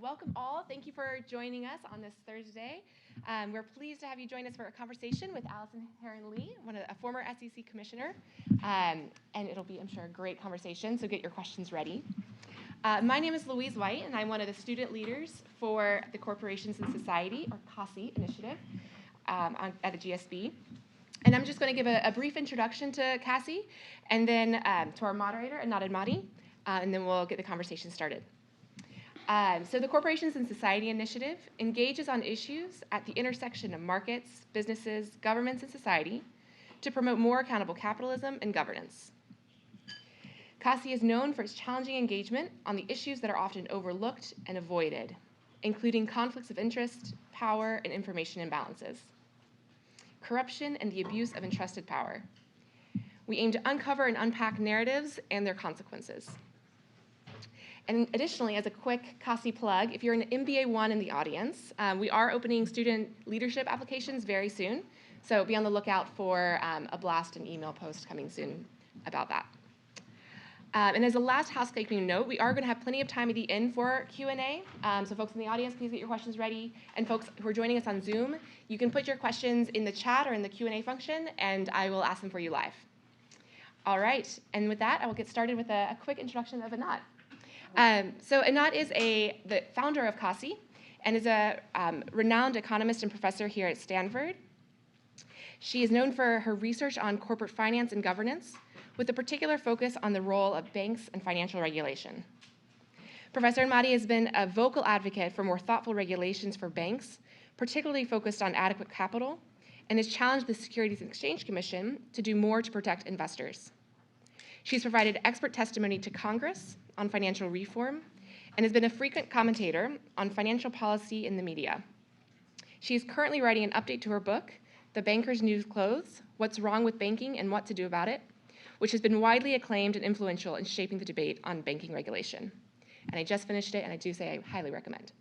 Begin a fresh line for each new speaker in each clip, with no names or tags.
welcome all. Thank you for joining us on this Thursday. We're pleased to have you join us for a conversation with Allison Herren Lee, a former SEC commissioner. And it'll be, I'm sure, a great conversation, so get your questions ready. My name is Louise White, and I'm one of the student leaders for the Corporations in Society, or CASI initiative, at the GSB. And I'm just going to give a brief introduction to CASI, and then to our moderator, Anat Admati, and then we'll get the conversation started. So the Corporations in Society initiative engages on issues at the intersection of markets, businesses, governments, and society to promote more accountable capitalism and governance. CASI is known for its challenging engagement on the issues that are often overlooked and avoided, including conflicts of interest, power, and information imbalances, corruption, and the abuse of entrusted power. We aim to uncover and unpack narratives and their consequences. And additionally, as a quick CASI plug, if you're an MBA 1 in the audience, we are opening student leadership applications very soon. So be on the lookout for a blast and email post coming soon about that. And as a last housekeeping note, we are going to have plenty of time at the end for Q&A. So folks in the audience, please get your questions ready. And folks who are joining us on Zoom, you can put your questions in the chat or in the Q&A function, and I will ask them for you live. All right, and with that, I will get started with a quick introduction of Anat. So Anat is the founder of CASI and is a renowned economist and professor here at Stanford. She is known for her research on corporate finance and governance, with a particular focus on the role of banks and financial regulation. Professor Admati has been a vocal advocate for more thoughtful regulations for banks, particularly focused on adequate capital, and has challenged the Securities and Exchange Commission to do more to protect investors. She's provided expert testimony to Congress on financial reform and has been a frequent commentator on financial policy in the media. She is currently writing an update to her book, The Banker's New Clothes: What's Wrong with Banking and What to Do About It, which has been widely acclaimed and influential in shaping the debate on banking regulation. And I just finished it, and I do say I highly recommend.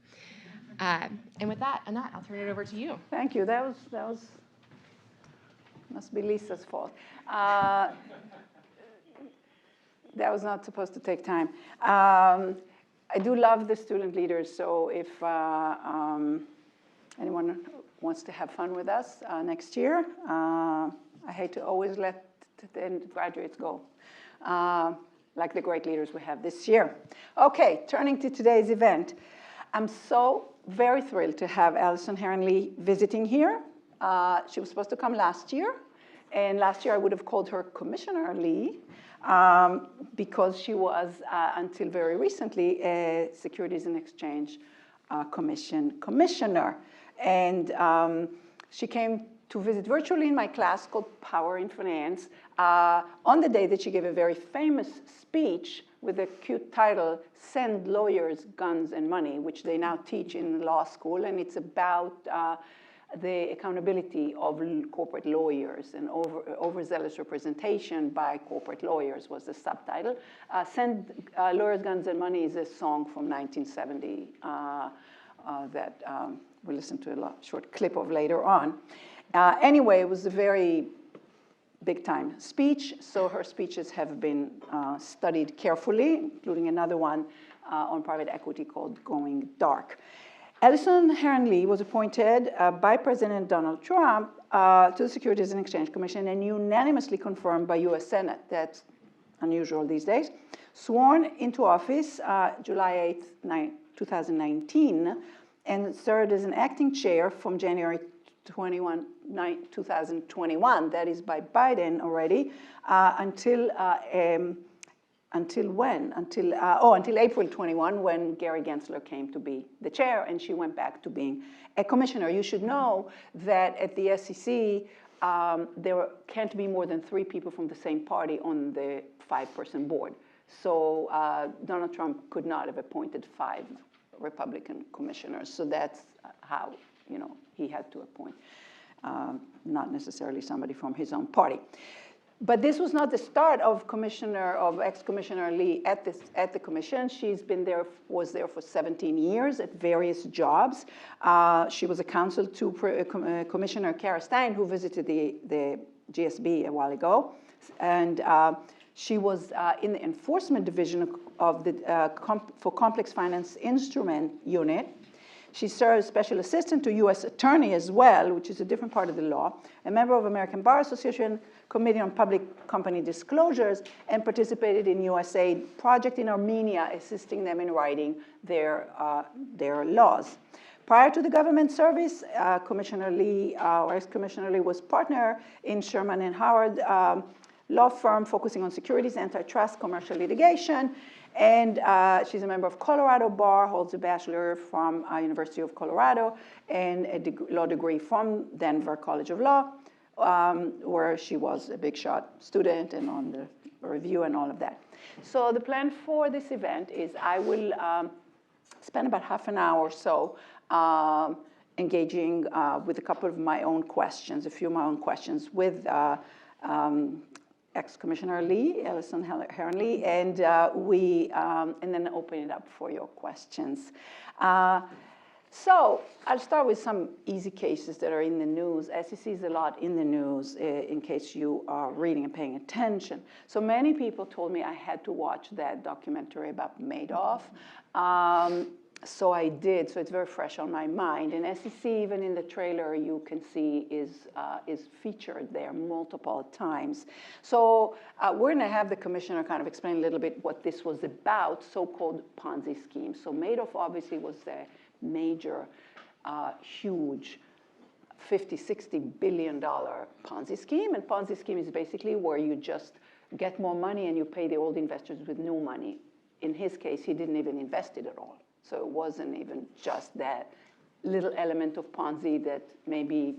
And with that, Anat, I'll turn it over to you.
Thank you. That was must be Lisa's fault. That was not supposed to take time. I do love the student leaders, so if anyone wants to have fun with us next year, I hate to always let the graduates go, like the great leaders we have this year. Okay, turning to today's event. I'm so very thrilled to have Allison Herren Lee visiting here. She was supposed to come last year, and last year I would have called her Commissioner Lee, because she was, until very recently, a Securities and Exchange Commission commissioner. And she came to visit virtually in my class called Power in Finance on the day that she gave a very famous speech with a cute title, Send Lawyers, Guns, and Money, which they now teach in law school. And it's about the accountability of corporate lawyers and overzealous representation by corporate lawyers was the subtitle. Send Lawyers, Guns, and Money is a song from 1970 that we'll listen to a short clip of later on. Anyway, it was a very big time speech, so her speeches have been studied carefully, including another one on private equity called Going Dark. Allison Herren Lee was appointed by President Donald Trump to the Securities and Exchange Commission and unanimously confirmed by US Senate. That's unusual these days. Sworn into office July 8th, 2019, and served as an acting chair from January 2021, that is by Biden already, until when? Until April 21, when Gary Gensler came to be the chair, and she went back to being a commissioner. You should know that at the SEC, there can't be more than 3 people from the same party on the 5-person board. So Donald Trump could not have appointed 5 Republican commissioners. So that's how, he had to appoint, not necessarily somebody from his own party. But this was not the start of ex-Commissioner Lee at the commission. Was there for 17 years at various jobs. She was a counsel to Commissioner Kara Stein, who visited the GSB a while ago. And she was in the enforcement division for Complex Finance Instrument Unit. She serves special assistant to U.S. Attorney as well, which is a different part of the law, a member of American Bar Association Committee on Public Company Disclosures, and participated in USAID project in Armenia, assisting them in writing their laws. Prior to the government service, Commissioner Lee, or ex-Commissioner Lee, was partner in Sherman and Howard law firm focusing on securities, antitrust, commercial litigation. And she's a member of Colorado Bar, holds a bachelor from University of Colorado, and a law degree from Denver College of Law, where she was a big shot student and on the review and all of that. So the plan for this event is I will spend about half an hour or so engaging with a couple of my own questions, a few of my own questions with ex-Commissioner Lee, Allison Herren Lee, and then open it up for your questions. So I'll start with some easy cases that are in the news. SEC is a lot in the news in case you are reading and paying attention. So many people told me I had to watch that documentary about Madoff. So I did, so it's very fresh on my mind. And SEC, even in the trailer, you can see is featured there multiple times. So we're gonna have the commissioner kind of explain a little bit what this was about, so-called Ponzi scheme. So Madoff obviously was a major, huge, $50–60 billion Ponzi scheme. And Ponzi scheme is basically where you just get more money and you pay the old investors with new money. In his case, he didn't even invest it at all. So it wasn't even just that little element of Ponzi that maybe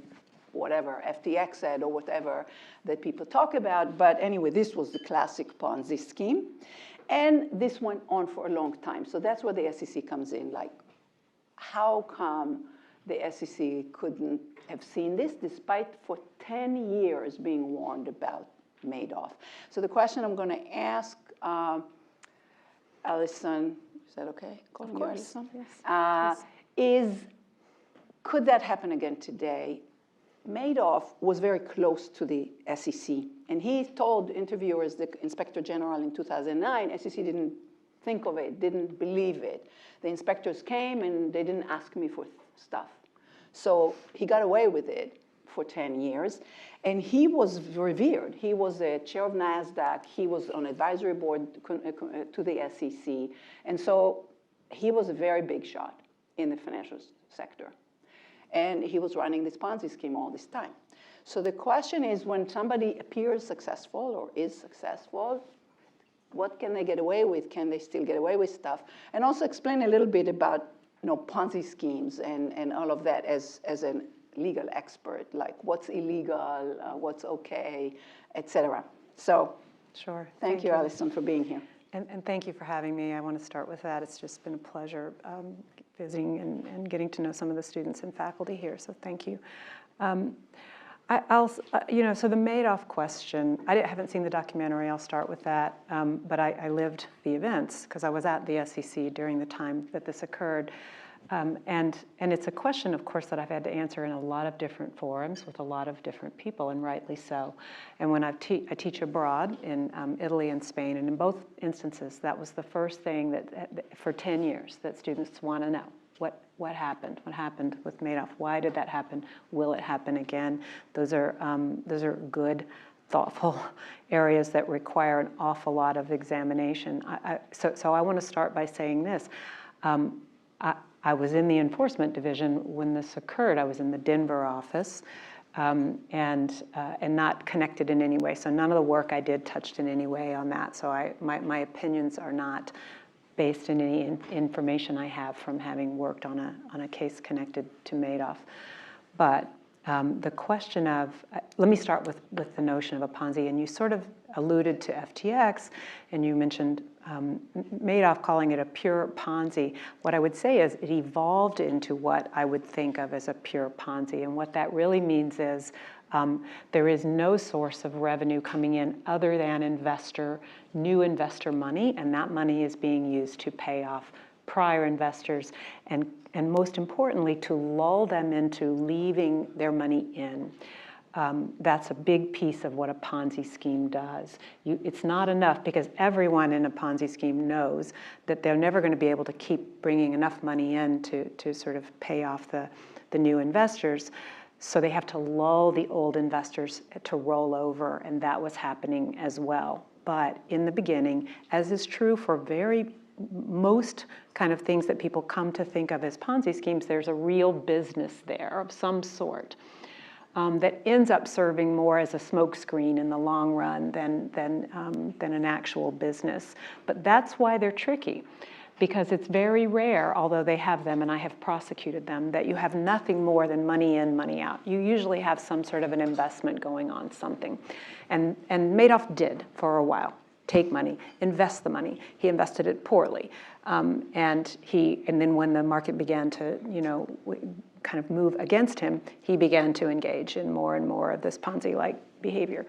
whatever FTX said or whatever that people talk about. But anyway, this was the classic Ponzi scheme. And this went on for a long time. So that's where the SEC comes in. Like, how come the SEC couldn't have seen this despite for 10 years being warned about Madoff? So the question I'm going to ask Allison, is that okay?
Of course,
yes. Is, could that happen again today? Madoff was very close to the SEC, and he told interviewers, the Inspector General in 2009, SEC didn't think of it, didn't believe it. The inspectors came and they didn't ask me for stuff. So he got away with it for 10 years, and he was revered. He was a chair of NASDAQ. He was on advisory board to the SEC. And so he was a very big shot in the financial sector. And he was running this Ponzi scheme all this time. So the question is, when somebody appears successful or is successful, what can they get away with? Can they still get away with stuff? And also explain a little bit about, Ponzi schemes and all of that as a legal expert, like what's illegal, what's okay, et cetera. So
sure.
Thank you, Allison, for being here.
And thank you for having me. I want to start with that. It's just been a pleasure visiting and getting to know some of the students and faculty here, so thank you. So the Madoff question, I haven't seen the documentary, I'll start with that, but I lived the events because I was at the SEC during the time that this occurred. And it's a question, of course, that I've had to answer in a lot of different forums with a lot of different people, and rightly so. And when I teach abroad in Italy and Spain, and in both instances, that was the first thing that for 10 years that students want to know. What happened? What happened with Madoff? Why did that happen? Will it happen again? Those are good, thoughtful areas that require an awful lot of examination. So I want to start by saying this. I was in the enforcement division when this occurred. I was in the Denver office and not connected in any way. So none of the work I did touched in any way on that. So my opinions are not based in any information I have from having worked on a case connected to Madoff. But the question of, let me start with the notion of a Ponzi, and you sort of alluded to FTX, and you mentioned Madoff calling it a pure Ponzi. What I would say is it evolved into what I would think of as a pure Ponzi, and what that really means is there is no source of revenue coming in other than new investor money, and that money is being used to pay off prior investors, and most importantly, to lull them into leaving their money in. that's a big piece of what a Ponzi scheme does. It's not enough, because everyone in a Ponzi scheme knows that they're never going to be able to keep bringing enough money in to sort of pay off the new investors. So they have to lull the old investors to roll over, and that was happening as well. But in the beginning, as is true for most kind of things that people come to think of as Ponzi schemes, there's a real business there of some sort that ends up serving more as a smokescreen in the long run than an actual business. But that's why they're tricky, because it's very rare, although they have them and I have prosecuted them, that you have nothing more than money in, money out. You usually have some sort of an investment going on, something. And Madoff did for a while. Take money, invest the money. He invested it poorly. And then when the market began to, kind of move against him, he began to engage in more and more of this Ponzi-like behavior.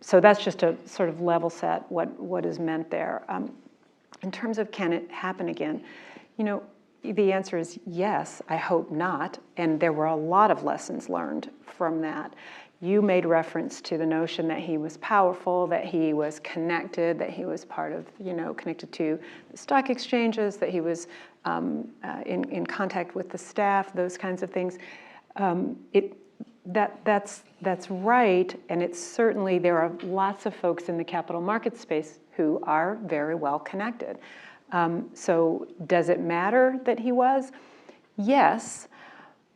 So that's just to sort of level set what is meant there. In terms of can it happen again, the answer is yes, I hope not. And there were a lot of lessons learned from that. You made reference to the notion that he was powerful, that he was connected, that he was part of, connected to the stock exchanges, that he was in contact with the staff, those kinds of things. That's right, and it's certainly, there are lots of folks in the capital market space who are very well connected. So does it matter that he was? Yes.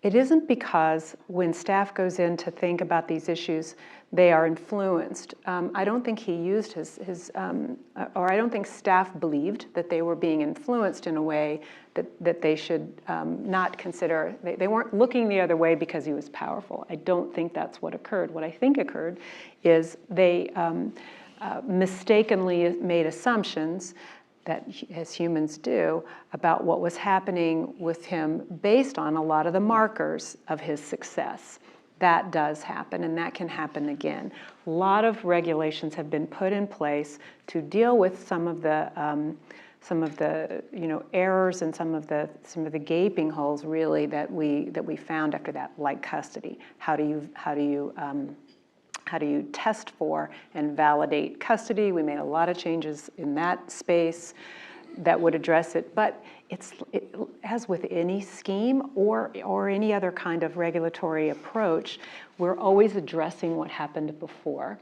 It isn't because when staff goes in to think about these issues, they are influenced. I don't think he used or I don't think staff believed that they were being influenced in a way that they should not consider. They weren't looking the other way because he was powerful. I don't think that's what occurred. What I think occurred is they mistakenly made assumptions that, as humans do, about what was happening with him based on a lot of the markers of his success. That does happen, and that can happen again. A lot of regulations have been put in place to deal with some of the errors and some of the gaping holes, really, that we found after that, like custody. How do you test for and validate custody? We made a lot of changes in that space that would address it. But as with any scheme or any other kind of regulatory approach, we're always addressing what happened before.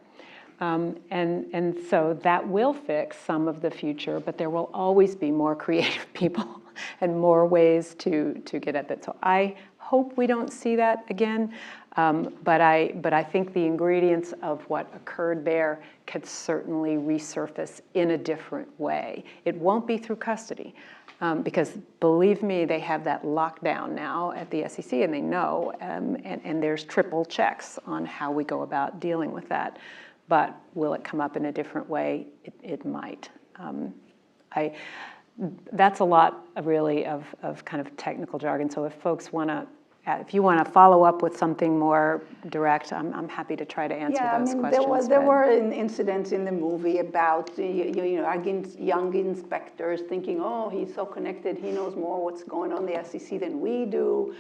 And so that will fix some of the future, but there will always be more creative people and more ways to get at that. So I hope we don't see that again. But I think the ingredients of what occurred there could certainly resurface in a different way. It won't be through custody, because believe me, they have that locked down now at the SEC, and they know, and there's triple checks on how we go about dealing with that. But will it come up in a different way? It might. That's a lot, really, of kind of technical jargon. So if folks want to, if you want to follow up with something more direct, I'm happy to try to answer those questions.
There were incidents in the movie about young inspectors thinking, oh, he's so connected, he knows more what's going on in the SEC than we do.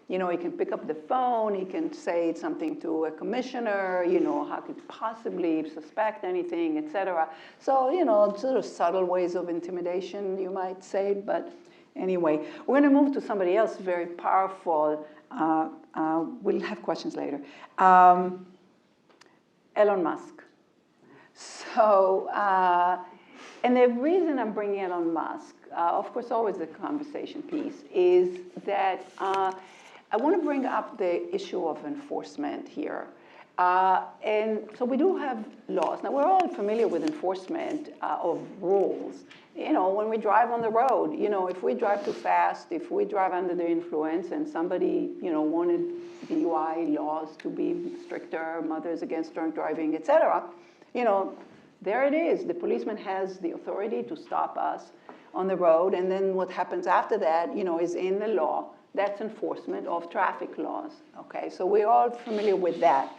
He can pick up the phone, he can say something to a commissioner, how could he possibly suspect anything, et cetera. So, sort of subtle ways of intimidation, you might say, but anyway, we're going to move to somebody else very powerful. We'll have questions later. Elon Musk. So, and the reason I'm bringing Elon Musk, of course, always the conversation piece, is that I want to bring up the issue of enforcement here. And so we do have laws. Now, we're all familiar with enforcement of rules. When we drive on the road, if we drive too fast, if we drive under the influence, and somebody, wanted DUI laws to be stricter, mothers against drunk driving, et cetera, there it is. The policeman has the authority to stop us on the road, and then what happens after that, is in the law. That's enforcement of traffic laws, okay? So we're all familiar with that.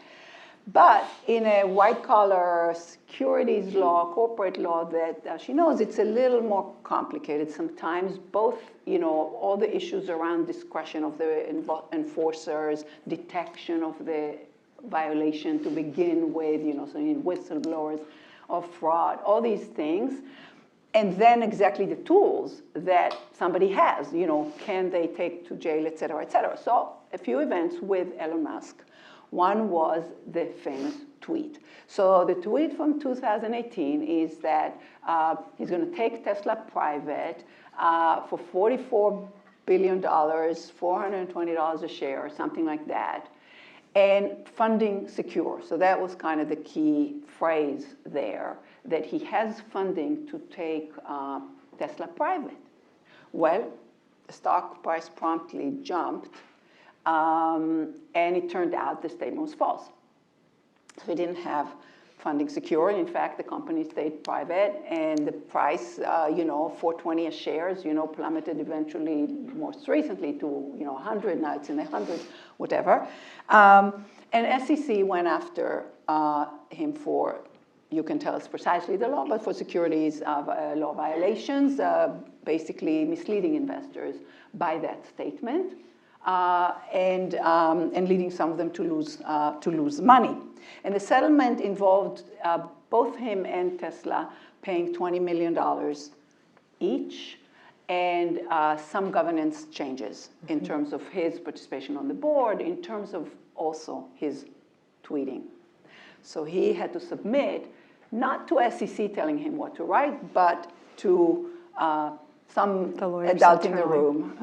But in a white-collar securities law, corporate law that she knows, it's a little more complicated. Sometimes both, all the issues around discretion of the enforcers, detection of the violation to begin with, so you need whistleblowers of fraud, all these things. And then exactly the tools that somebody has, can they take to jail, et cetera, et cetera. So a few events with Elon Musk. One was the famous tweet. So the tweet from 2018 is that he's going to take Tesla private for $44 billion, $420 a share, or something like that, and funding secure. So that was kind of the key phrase there, that he has funding to take Tesla private. Well, the stock price promptly jumped. And it turned out the statement was false. So he didn't have funding secure. In fact, the company stayed private, and the price, $420 a shares, plummeted eventually, most recently to, 100. Now it's in the hundreds, whatever. And SEC went after him for, you can tell us precisely the law, but for securities law violations, basically misleading investors by that statement. And leading some of them to lose money. And the settlement involved both him and Tesla paying $20 million each, and some governance changes in terms of his participation on the board, in terms of also his tweeting. So he had to submit, not to SEC telling him what to write, but to some adult in the room,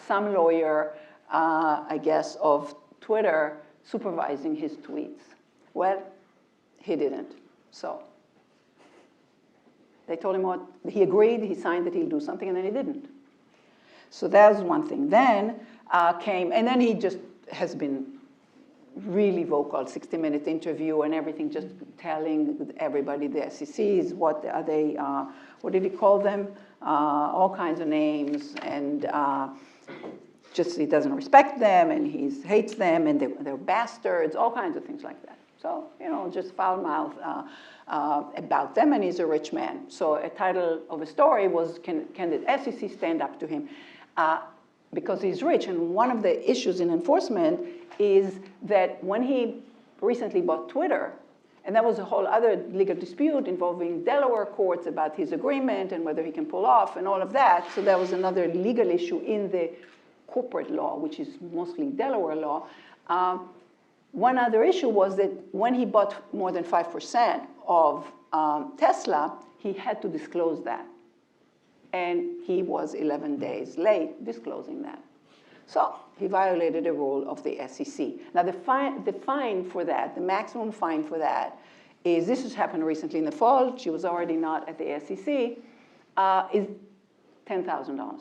some lawyer, I guess, of Twitter supervising his tweets. Well, he didn't. So they told him what, he agreed, he signed that he'll do something, and then he didn't. So that was one thing. Then and then he just has been really vocal, 60-minute interview and everything, just telling everybody, the SECs, what are they, what did he call them? All kinds of names, and just he doesn't respect them, and he hates them, and they're bastards, all kinds of things like that. So, just foul mouth about them, and he's a rich man. So a title of a story was, can the SEC stand up to him? Because he's rich, and one of the issues in enforcement is that when he recently bought Twitter, and that was a whole other legal dispute involving Delaware courts about his agreement and whether he can pull off and all of that. So that was another legal issue in the corporate law, which is mostly Delaware law. One other issue was that when he bought more than 5% of Tesla, he had to disclose that. And he was 11 days late disclosing that. So he violated a rule of the SEC. Now the fine for that, the maximum fine for that, is, this has happened recently in the fall, she was already not at the SEC, is $10,000.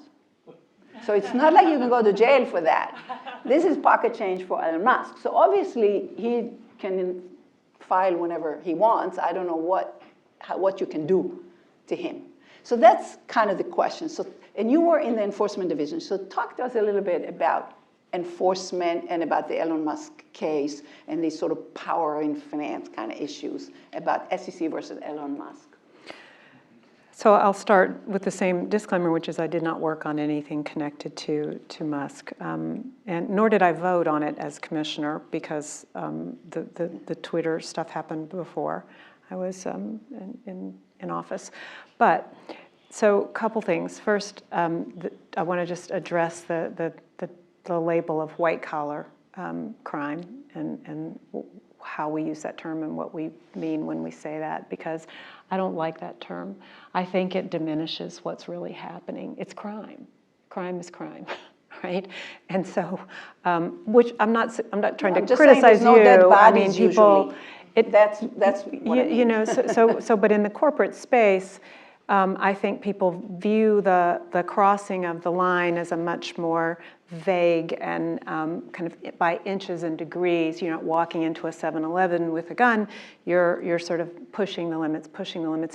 So it's not like you can go to jail for that. This is pocket change for Elon Musk. So obviously he can file whenever he wants. I don't know what you can do to him. So that's kind of the question. So, and you were in the enforcement division. So talk to us a little bit about enforcement and about the Elon Musk case and these sort of power in finance kind of issues about SEC versus Elon Musk.
So I'll start with the same disclaimer, which is I did not work on anything connected to Musk, and nor did I vote on it as commissioner, because the Twitter stuff happened before I was in office. But so a couple things. First, I want to just address the label of white collar crime and how we use that term and what we mean when we say that, because I don't like that term. I think it diminishes what's really happening. It's crime. Crime is crime, right? And so, which I'm not trying to criticize you. I mean, people.
That's what I mean.
You know. So, but in the corporate space, I think people view the crossing of the line as a much more vague and kind of by inches and degrees. You're not walking into a 7-Eleven with a gun. You're sort of pushing the limits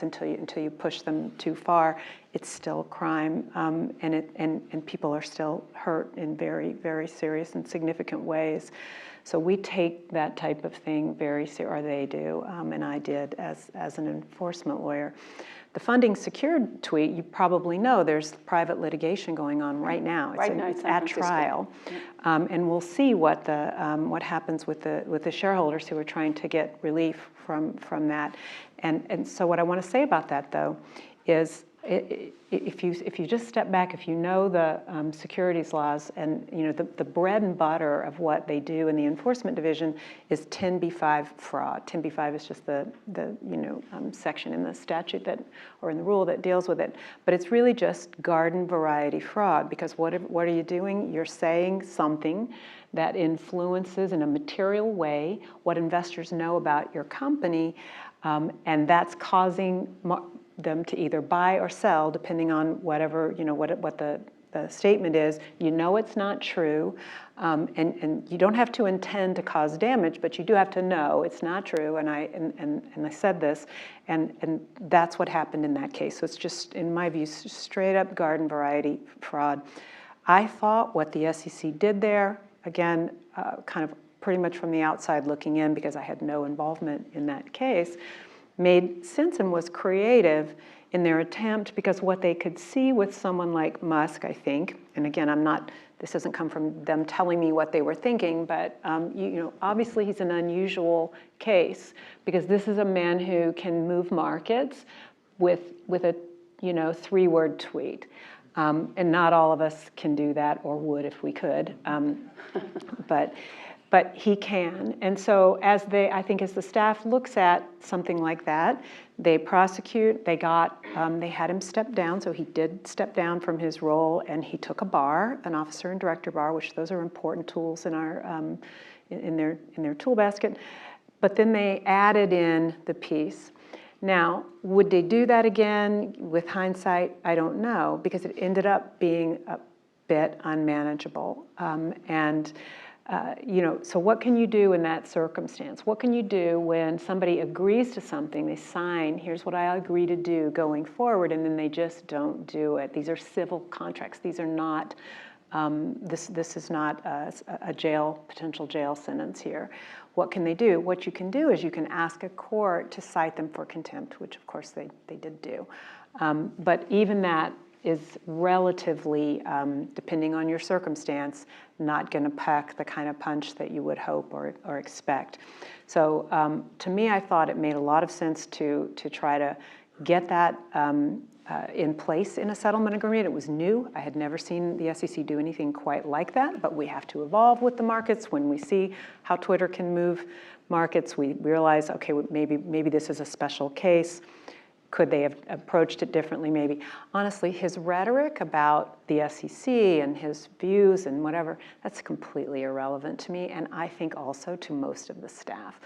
until you push them too far. it's still a crime, and people are still hurt in very, very serious and significant ways. So we take that type of thing very seriously, or they do, and I did as an enforcement lawyer. The funding secured tweet, you probably know there's private litigation going on right now. It's at trial, and we'll see what happens with the shareholders who are trying to get relief from that. And so what I want to say about that though is, if you just step back, if you know the securities laws and the bread and butter of what they do in the enforcement division is 10b-5 fraud. 10b-5 is just the section in the statute or in the rule that deals with it. But it's really just garden variety fraud, because what are you doing? You're saying something that influences in a material way what investors know about your company, and that's causing them to either buy or sell, depending on whatever, what the statement is. You know it's not true, and you don't have to intend to cause damage, but you do have to know it's not true, and I said this, and that's what happened in that case. So it's just, in my view, straight up garden variety fraud. I thought what the SEC did there, again, kind of pretty much from the outside looking in, because I had no involvement in that case, made sense and was creative in their attempt, because what they could see with someone like Musk, I think, and again, this doesn't come from them telling me what they were thinking, but obviously he's an unusual case, because this is a man who can move markets with a 3-word tweet. And not all of us can do that, or would if we could, but he can. And so I think as the staff looks at something like that, they prosecute, they had him step down, so he did step down from his role, and he took a bar, an officer and director bar, which those are important tools in their tool basket. But then they added in the piece. Now, would they do that again with hindsight? I don't know, because it ended up being a bit unmanageable. So what can you do in that circumstance? What can you do when somebody agrees to something, they sign, here's what I agree to do going forward, and then they just don't do it? These are civil contracts. These are not, this is not a potential jail sentence here. What can they do? What you can do is you can ask a court to cite them for contempt, which of course they did do. But even that is relatively, depending on your circumstance, not going to pack the kind of punch that you would hope or expect. So to me, I thought it made a lot of sense to try to get that in place in a settlement agreement. It was new. I had never seen the SEC do anything quite like that, but we have to evolve with the markets. When we see how Twitter can move markets, we realize, okay, maybe this is a special case. Could they have approached it differently? Maybe. Honestly, his rhetoric about the SEC and his views and whatever, that's completely irrelevant to me, and I think also to most of the staff.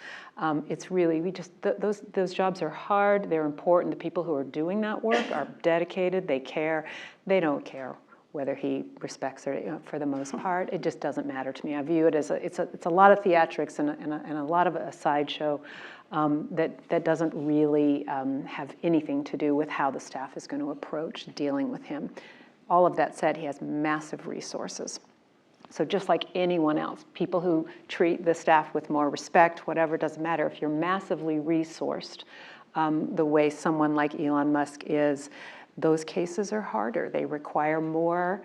It's really, those jobs are hard, they're important. The people who are doing that work are dedicated, they care. They don't care whether he respects her, for the most part. It just doesn't matter to me. I view it as it's a lot of theatrics and a lot of a sideshow that doesn't really have anything to do with how the staff is going to approach dealing with him. All of that said, he has massive resources. So just like anyone else, people who treat the staff with more respect, whatever, doesn't matter. If you're massively resourced the way someone like Elon Musk is, those cases are harder. They require more.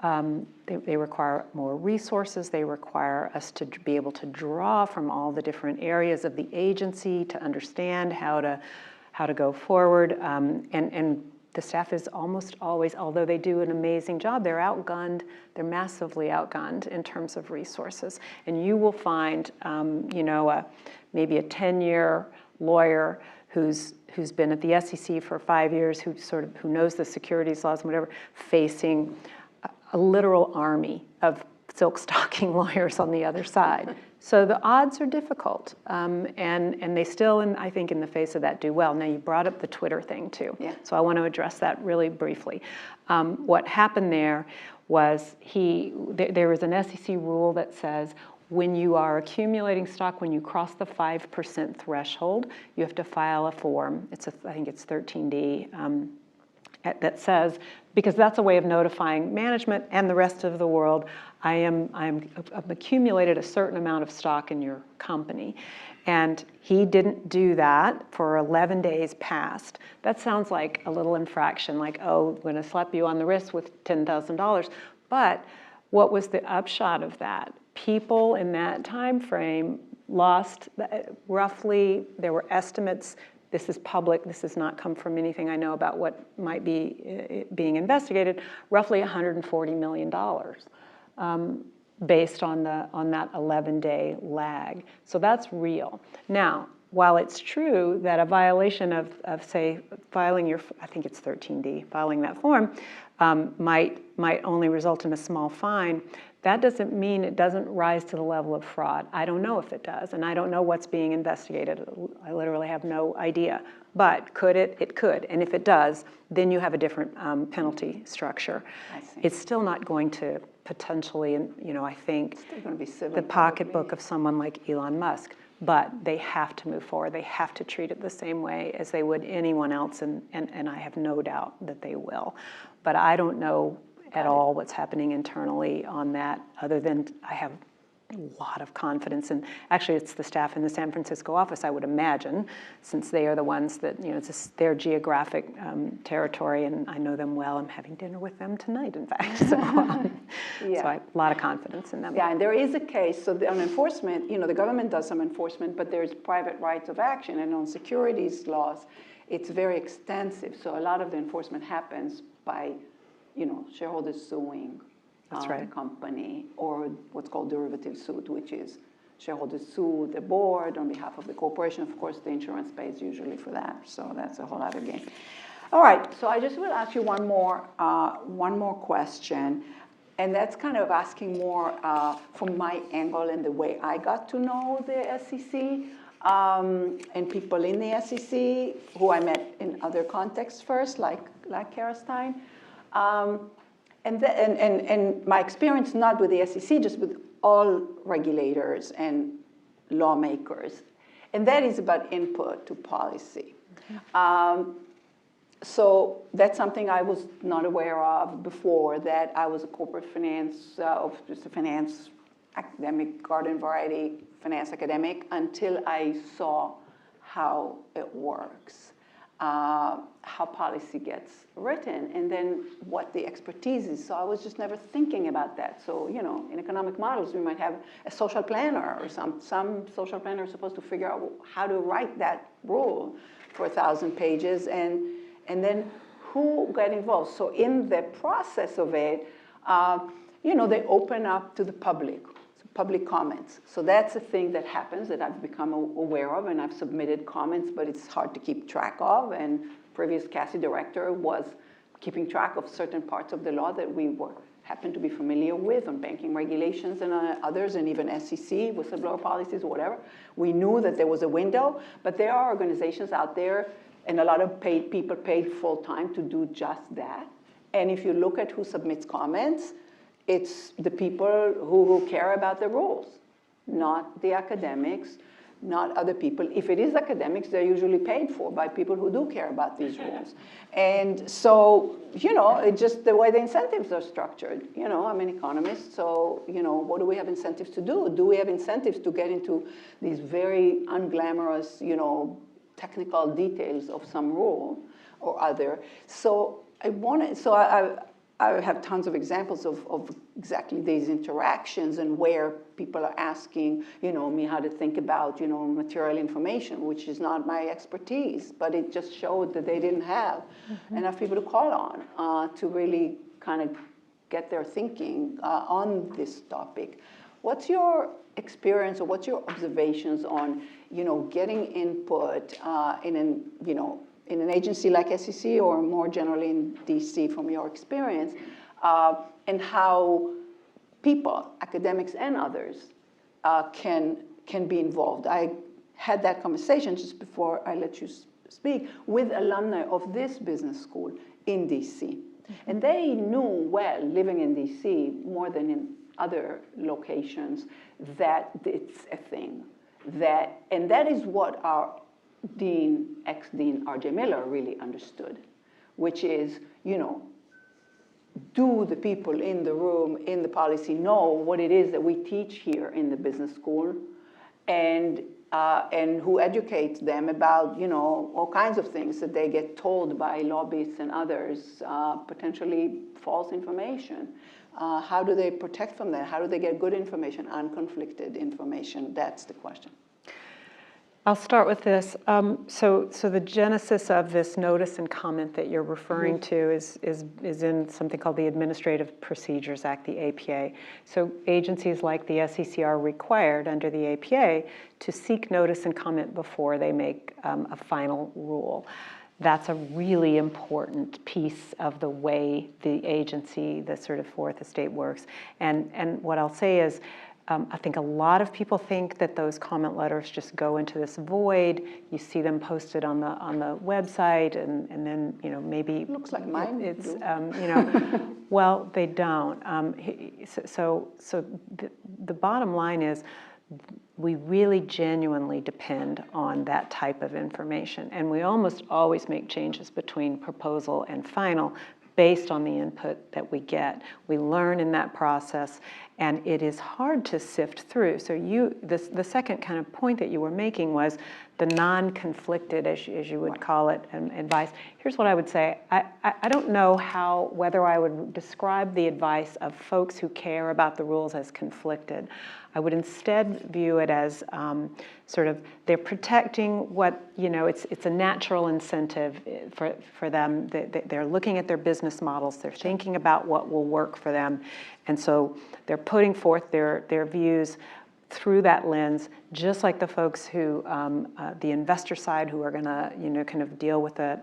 They require more resources. They require us to be able to draw from all the different areas of the agency to understand how to go forward. And the staff is almost always, although they do an amazing job, they're outgunned. They're massively outgunned in terms of resources. And you will find, maybe a 10-year lawyer who's been at the SEC for 5 years, who knows the securities laws and whatever, facing a literal army of silk stocking lawyers on the other side. So the odds are difficult, and they still, I think, in the face of that, do well. Now, you brought up the Twitter thing too, yeah. So I want to address that really briefly. What happened there was there was an SEC rule that says when you are accumulating stock, when you cross the 5% threshold, you have to file a form. I think it's 13D. that says, because that's a way of notifying management and the rest of the world, I've accumulated a certain amount of stock in your company. And he didn't do that for 11 days past. That sounds like a little infraction, like, oh, I'm going to slap you on the wrist with $10,000. But what was the upshot of that? People in that time frame lost roughly, there were estimates, this is public, this has not come from anything I know about what might be being investigated, roughly $140 million. Based on that 11-day lag. So that's real. Now, while it's true that a violation of say, filing your, I think it's 13D, filing that form, might only result in a small fine, that doesn't mean it doesn't rise to the level of fraud. I don't know if it does, and I don't know what's being investigated. I literally have no idea. But could it? It could. And if it does, then you have a different penalty structure. It's still not going to potentially, I think, the pocketbook of someone like Elon Musk. But they have to move forward. They have to treat it the same way as they would anyone else, and I have no doubt that they will. But I don't know at all what's happening internally on that, other than I have a lot of confidence. And actually, it's the staff in the San Francisco office, I would imagine, since they are the ones that, it's their geographic territory, and I know them well. I'm having dinner with them tonight, in fact. So, so I have a lot of confidence in them.
Yeah, and there is a case. So on enforcement, the government does some enforcement, but there's private rights of action. And on securities laws, it's very extensive. So a lot of the enforcement happens by shareholders suing the company, or what's called derivative suit, which is shareholders sue the board on behalf of the corporation. Of course, the insurance pays usually for that, so that's a whole other game. All right, so I just will ask you one more question, and that's kind of asking more from my angle and the way I got to know the SEC. And people in the SEC who I met in other contexts first, like Kara Stein. And my experience not with the SEC, just with all regulators and lawmakers. And that is about input to policy. So that's something I was not aware of before, that I was a corporate finance, just a finance academic, garden variety finance academic, until I saw how it works, how policy gets written, and then what the expertise is. So I was just never thinking about that. So, in economic models, we might have a social planner, or some social planner is supposed to figure out how to write that rule for 1,000 pages, and then who got involved. So in the process of it, they open up to the public comments. So that's a thing that happens that I've become aware of, and I've submitted comments, but it's hard to keep track of. And previous CASI director was keeping track of certain parts of the law that we happened to be familiar with, on banking regulations and others, and even SEC, whistleblower policies, whatever. We knew that there was a window, but there are organizations out there, and a lot of people paid full time to do just that. And if you look at who submits comments, it's the people who care about the rules, not the academics, not other people. If it is academics, they're usually paid for by people who do care about these rules. And so, it's just the way the incentives are structured. I'm an economist, so, what do we have incentives to do? Do we have incentives to get into these very unglamorous, technical details of some rule or other? So I have tons of examples of exactly these interactions, and where people are asking, me how to think about, material information, which is not my expertise, but it just showed that they didn't have enough people to call on to really kind of get their thinking on this topic. What's your experience, or what's your observations on, getting input in an agency like SEC, or more generally in DC from your experience, and how people, academics and others, can be involved? I had that conversation just before I let you speak with alumni of this business school in DC. And they knew well, living in DC more than in other locations, that it's a thing. And that is what our ex-dean R.J. Miller really understood, which is, do the people in the room, in the policy, know what it is that we teach here in the business school, and who educates them about, all kinds of things that they get told by lobbyists and others, potentially false information. How do they protect from that? How do they get good information, unconflicted information? That's the question.
I'll start with this. So the genesis of this notice and comment that you're referring to is in something called the Administrative Procedures Act, the APA. So agencies like the SEC are required under the APA to seek notice and comment before they make a final rule. That's a really important piece of the way the agency, the sort of fourth estate works. And what I'll say is, I think a lot of people think that those comment letters just go into this void. You see them posted on the website, and then maybe
looks like mine.
It's well, they don't. So the bottom line is, we really genuinely depend on that type of information, and we almost always make changes between proposal and final based on the input that we get. We learn in that process, and it is hard to sift through. So the second kind of point that you were making was the non-conflicted, as you would call it, advice. Here's what I would say. I don't know whether I would describe the advice of folks who care about the rules as conflicted. I would instead view it as sort of they're protecting what, it's a natural incentive for them. They're looking at their business models. They're thinking about what will work for them. And so they're putting forth their views through that lens, just like the folks who, the investor side, who are going to, kind of deal with it.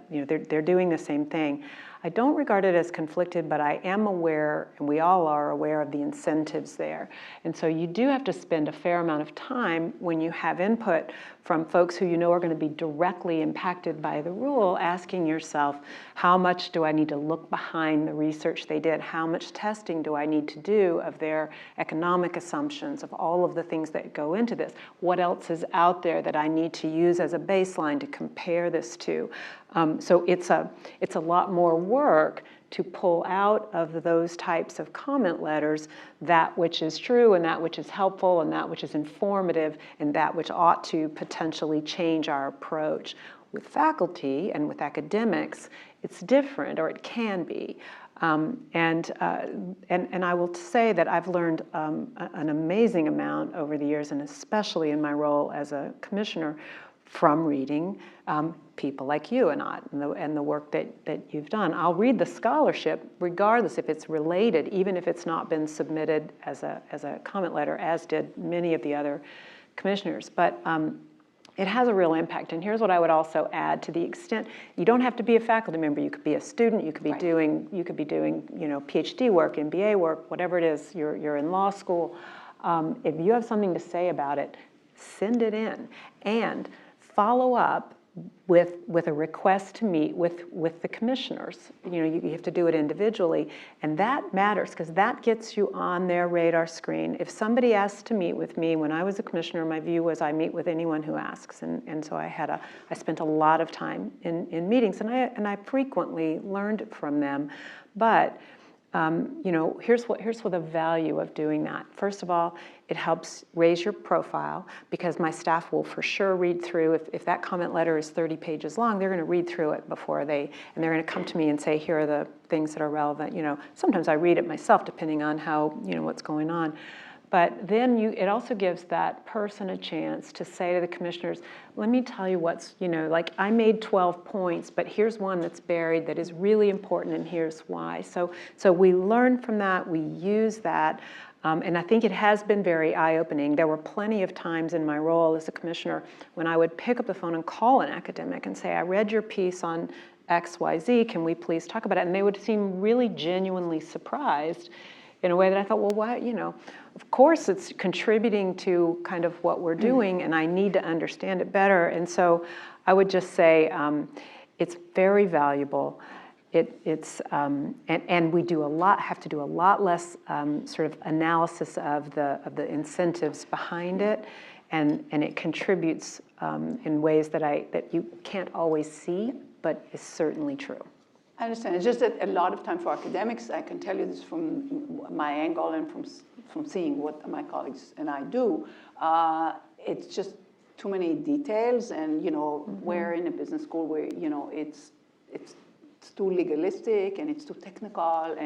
They're doing the same thing. I don't regard it as conflicted, but I am aware, and we all are aware, of the incentives there. And so you do have to spend a fair amount of time when you have input from folks who are going to be directly impacted by the rule, asking yourself, how much do I need to look behind the research they did? How much testing do I need to do of their economic assumptions, of all of the things that go into this? What else is out there that I need to use as a baseline to compare this to? So it's a lot more work to pull out of those types of comment letters that which is true, and that which is helpful, and that which is informative, and that which ought to potentially change our approach. With faculty and with academics, it's different, or it can be. And I will say that I've learned an amazing amount over the years, and especially in my role as a commissioner, from reading people like you, Anat, and the work that you've done. I'll read the scholarship regardless if it's related, even if it's not been submitted as a comment letter, as did many of the other commissioners. But it has a real impact. And here's what I would also add: to the extent you don't have to be a faculty member, you could be a student, you could be doing PhD work, MBA work, whatever it is. You're in law school. If you have something to say about it, send it in and follow up with a request to meet with the commissioners. You have to do it individually, and that matters because that gets you on their radar screen. If somebody asked to meet with me when I was a commissioner, my view was I meet with anyone who asks, and so I spent a lot of time in meetings, and I frequently learned from them. But here's what the value of doing that. First of all, it helps raise your profile, because my staff will for sure read through. If that comment letter is 30 pages long, they're going to read through it and they're going to come to me and say, here are the things that are relevant. Sometimes I read it myself, depending on how, what's going on. But then it also gives that person a chance to say to the commissioners, let me tell you what's, like I made 12 points, but here's one that's buried that is really important, and here's why. So we learn from that, we use that, and I think it has been very eye-opening. There were plenty of times in my role as a commissioner when I would pick up the phone and call an academic and say, I read your piece on XYZ, can we please talk about it? And they would seem really genuinely surprised in a way that I thought, well, why, of course it's contributing to kind of what we're doing, and I need to understand it better. And so I would just say it's very valuable. And we have to do a lot less sort of analysis of the incentives behind it, and it contributes in ways that you can't always see, but is certainly true.
I understand. It's just that a lot of time for academics, I can tell you this from my angle and from seeing what my colleagues and I do, it's just too many details, and we're in a business school where it's too legalistic and it's too technical,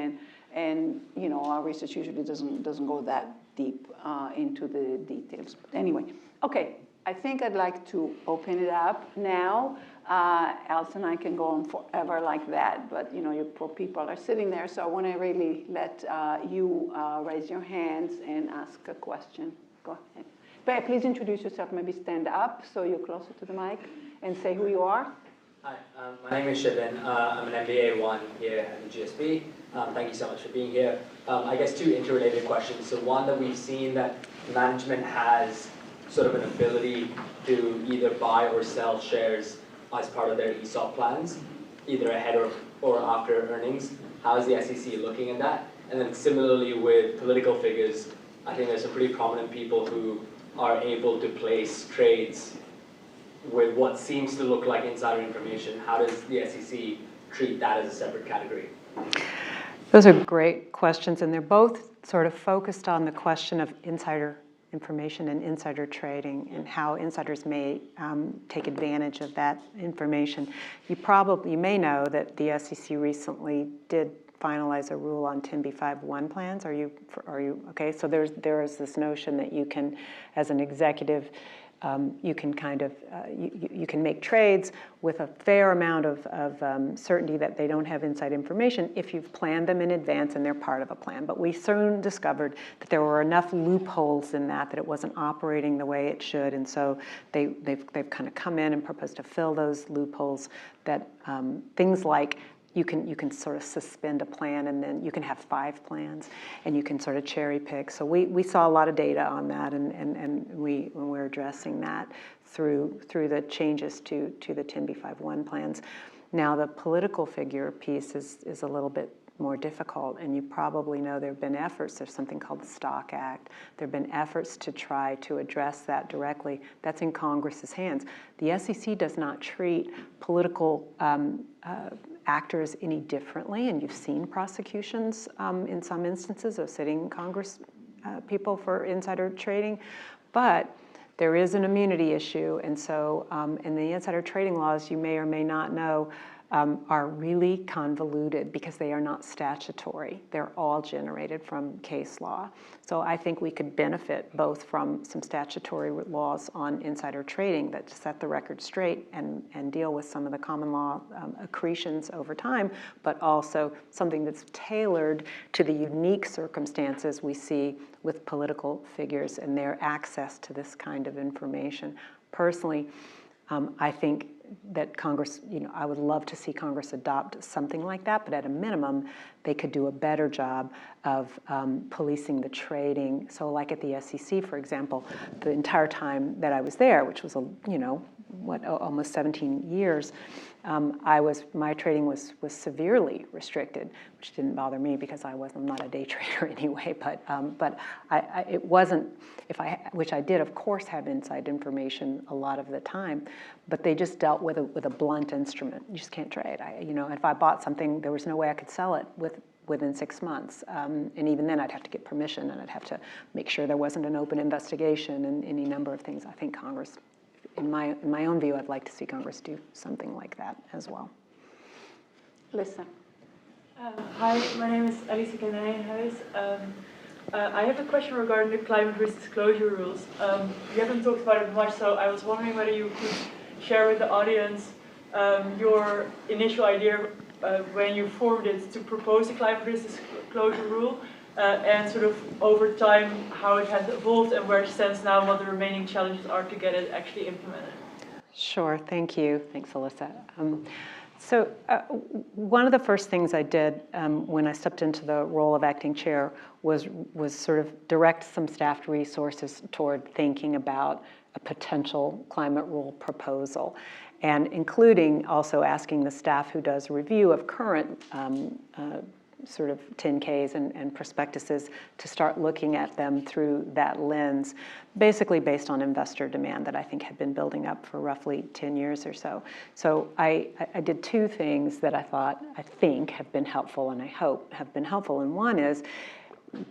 and our research usually doesn't go that deep into the details. But anyway, okay. I think I'd like to open it up now. Allison and I can go on forever like that, but you poor people are sitting there, so I want to really let you raise your hands and ask a question. Go ahead. But please introduce yourself, maybe stand up so you're closer to the mic, and say who you are.
Hi, my name is Shivan. I'm an MBA 1 here at the GSB. Thank you so much for being here. I guess 2 interrelated questions. So one, that we've seen that management has sort of an ability to either buy or sell shares as part of their ESOP plans, either ahead or after earnings. How is the SEC looking at that? And then similarly with political figures, I think there's some pretty prominent people who are able to place trades with what seems to look like insider information. How does the SEC treat that as a separate category?
Those are great questions, and they're both sort of focused on the question of insider information and insider trading and how insiders may take advantage of that information. You may know that the SEC recently did finalize a rule on 10b5-1 plans. Are you okay? So there is this notion that you can, as an executive, you can you can make trades with a fair amount of certainty that they don't have inside information if you've planned them in advance and they're part of a plan. But we soon discovered that there were enough loopholes in that it wasn't operating the way it should, and so they've kind of come in and proposed to fill those loopholes. That things like you can sort of suspend a plan, and then you can have 5 plans, and you can sort of cherry pick. So we saw a lot of data on that, and we're addressing that through the changes to the 10b5-1 plans. Now the political figure piece is a little bit more difficult, and you probably know there have been efforts. There's something called the Stock Act. There have been efforts to try to address that directly. That's in Congress's hands. The SEC does not treat political actors any differently, and you've seen prosecutions in some instances of sitting Congress people for insider trading, but there is an immunity issue, and so in the insider trading laws, you may or may not know, are really convoluted because they are not statutory. They're all generated from case law. So I think we could benefit both from some statutory laws on insider trading that set the record straight and deal with some of the common law accretions over time, but also something that's tailored to the unique circumstances we see with political figures and their access to this kind of information. Personally, I think that Congress, I would love to see Congress adopt something like that, but at a minimum, they could do a better job of policing the trading. So like at the SEC, for example, the entire time that I was there, which was, almost 17 years, my trading was severely restricted, which didn't bother me because I'm not a day trader anyway. But it wasn't, which I did, of course, have inside information a lot of the time, but they just dealt with a blunt instrument. You just can't trade. If I bought something, there was no way I could sell it within 6 months, and even then I'd have to get permission, and I'd have to make sure there wasn't an open investigation and any number of things. I think Congress, in my own view, I'd like to see Congress do something like that as well.
Listen.
Hi, my name is Allison Herren Lee. I have a question regarding the climate risk disclosure rules. You haven't talked about it much, so I was wondering whether you could share with the audience your initial idea when you formed it to propose the climate risk disclosure rule, and sort of over time how it has evolved and where it stands now and what the remaining challenges are to get it actually implemented.
Sure, thank you. Thanks, Alyssa. So one of the first things I did when I stepped into the role of acting chair was sort of direct some staff resources toward thinking about a potential climate rule proposal, and including also asking the staff who does review of current sort of 10Ks and prospectuses to start looking at them through that lens, basically based on investor demand that I think had been building up for roughly 10 years or so. So I did two things that I think have been helpful, and I hope have been helpful. And one is,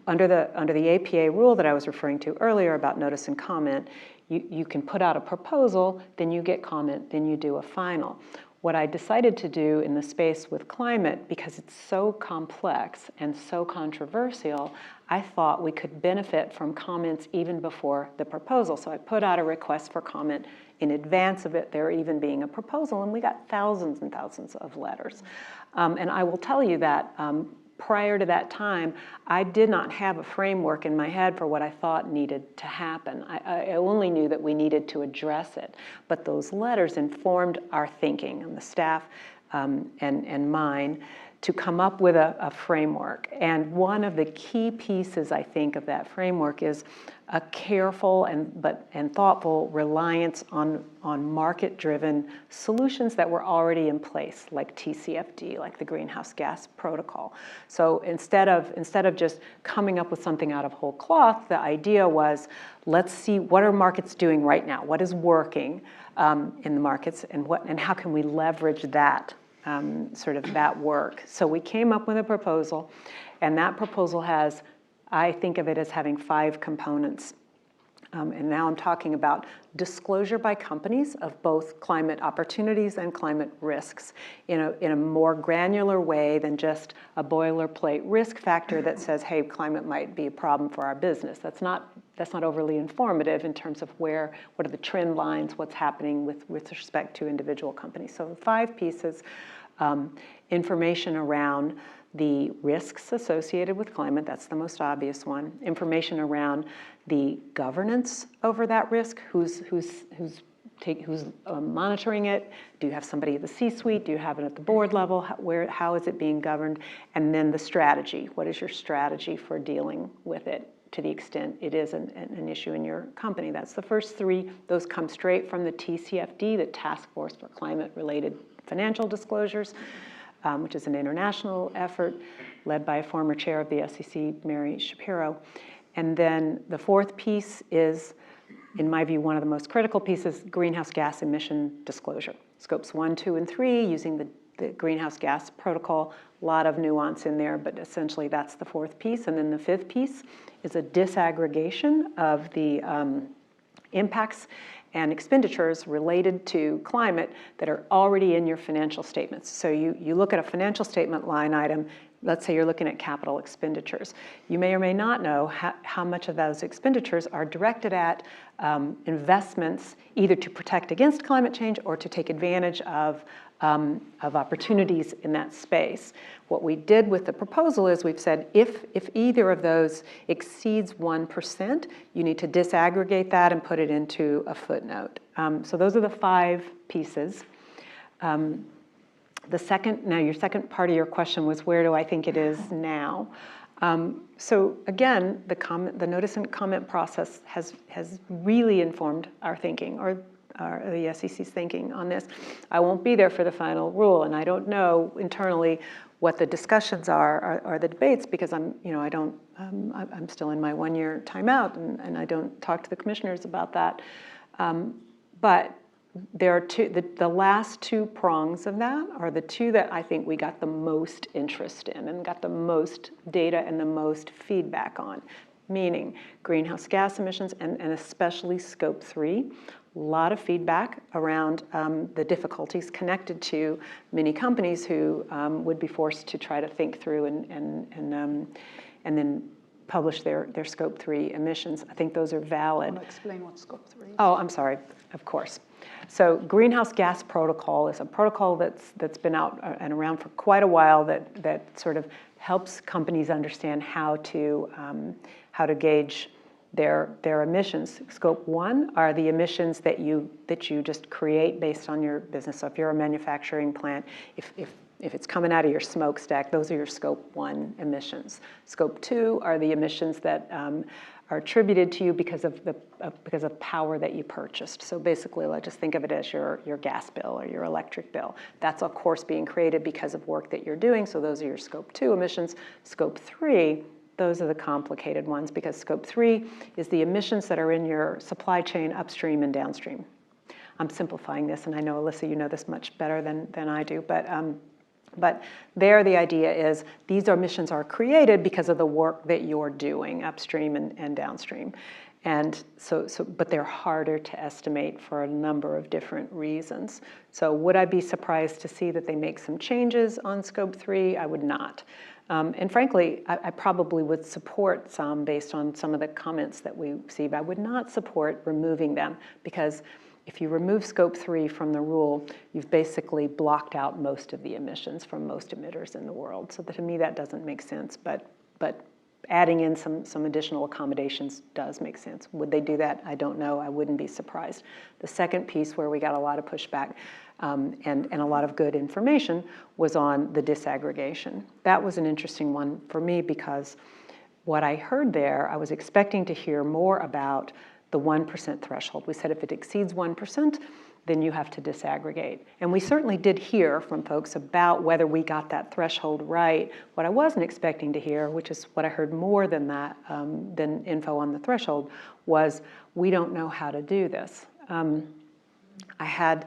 under the APA rule that I was referring to earlier about notice and comment, you can put out a proposal, then you get comment, then you do a final. What I decided to do in the space with climate, because it's so complex and so controversial, I thought we could benefit from comments even before the proposal. So I put out a request for comment in advance of it there even being a proposal, and we got thousands and thousands of letters. And I will tell you that prior to that time, I did not have a framework in my head for what I thought needed to happen. I only knew that we needed to address it. But those letters informed our thinking, and the staff and mine, to come up with a framework. And one of the key pieces, I think, of that framework is a careful and thoughtful reliance on market-driven solutions that were already in place, like TCFD, like the greenhouse gas protocol. So instead of just coming up with something out of whole cloth, the idea was, let's see what are markets doing right now, what is working in the markets, and how can we leverage that sort of that work. So we came up with a proposal, and that proposal has, I think of it as having 5 components. And now I'm talking about disclosure by companies of both climate opportunities and climate risks in a more granular way than just a boilerplate risk factor that says, hey, climate might be a problem for our business. That's not overly informative in terms of what are the trend lines, what's happening with respect to individual companies. So 5 pieces, information around the risks associated with climate, that's the most obvious one. Information around the governance over that risk, who's monitoring it? Do you have somebody at the C-suite? Do you have it at the board level? How is it being governed? And then the strategy. What is your strategy for dealing with it to the extent it is an issue in your company? That's the first 3. Those come straight from the TCFD, the Task Force for Climate-Related Financial Disclosures, which is an international effort led by a former chair of the SEC, Mary Shapiro. And then the 4th piece is, in my view, one of the most critical pieces, greenhouse gas emission disclosure. Scopes 1, 2, and 3, using the greenhouse gas protocol. A lot of nuance in there, but essentially that's the 4th piece. And then the 5th piece is a disaggregation of the impacts and expenditures related to climate that are already in your financial statements. So you look at a financial statement line item, let's say you're looking at capital expenditures. You may or may not know how much of those expenditures are directed at investments, either to protect against climate change or to take advantage of opportunities in that space. What we did with the proposal is we've said if either of those exceeds 1%, you need to disaggregate that and put it into a footnote. So those are the 5 pieces. Your second part of your question was, where do I think it is now? So again, the notice and comment process has really informed our thinking, or the SEC's thinking on this. I won't be there for the final rule, and I don't know internally what the discussions are the debates, because I'm still in my 1-year timeout, and I don't talk to the commissioners about that. But there are the last 2 prongs of that are the 2 that I think we got the most interest in and got the most data and the most feedback on, meaning greenhouse gas emissions and especially Scope 3. A lot of feedback around the difficulties connected to many companies who would be forced to try to think through and then publish their Scope 3 emissions. I think those are valid.
Want to explain what Scope 3 is?
Oh, I'm sorry, of course. So greenhouse gas protocol is a protocol that's been out and around for quite a while that sort of helps companies understand how to gauge their emissions. Scope 1 are the emissions that you just create based on your business. So if you're a manufacturing plant, If it's coming out of your smokestack, those are your Scope 1 emissions. Scope 2 are the emissions that are attributed to you because of power that you purchased. So basically, let's just think of it as your gas bill or your electric bill. That's of course being created because of work that you're doing, so those are your Scope 2 emissions. Scope 3, those are the complicated ones, because Scope 3 is the emissions that are in your supply chain upstream and downstream. I'm simplifying this, and I know, Alyssa, you know this much better than I do, but there the idea is these emissions are created because of the work that you're doing upstream and downstream. And but they're harder to estimate for a number of different reasons. So would I be surprised to see that they make some changes on Scope 3? I would not. And frankly, I probably would support some based on some of the comments that we received. I would not support removing them, because if you remove Scope 3 from the rule, you've basically blocked out most of the emissions from most emitters in the world. So to me, that doesn't make sense, but adding in some additional accommodations does make sense. Would they do that? I don't know. I wouldn't be surprised. The second piece where we got a lot of pushback and a lot of good information was on the disaggregation. That was an interesting one for me, because what I heard there, I was expecting to hear more about the 1% threshold. We said if it exceeds 1%, then you have to disaggregate. And we certainly did hear from folks about whether we got that threshold right. What I wasn't expecting to hear, which is what I heard more than that, than info on the threshold, was we don't know how to do this. I had